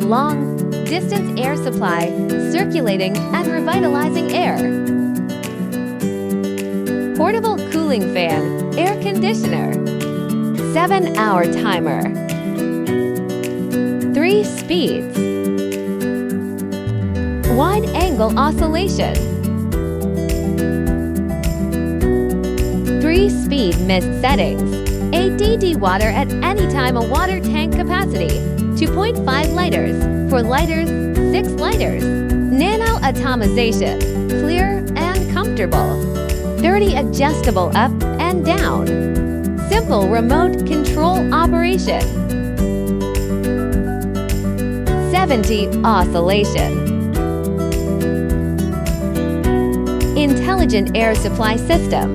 long, distance air supply, circulating and revitalizing air. Portable cooling fan, air conditioner. 7-hour timer. 3 speeds. Wide angle oscillation. 3-speed MIST settings. 8 DD water at any time, a water tank capacity. 2.5 liters. For lighters, 6 liters. Nano atomization. Clear and comfortable. 30 adjustable up and down. Simple remote control operation. 70 oscillation. Intelligent air supply system.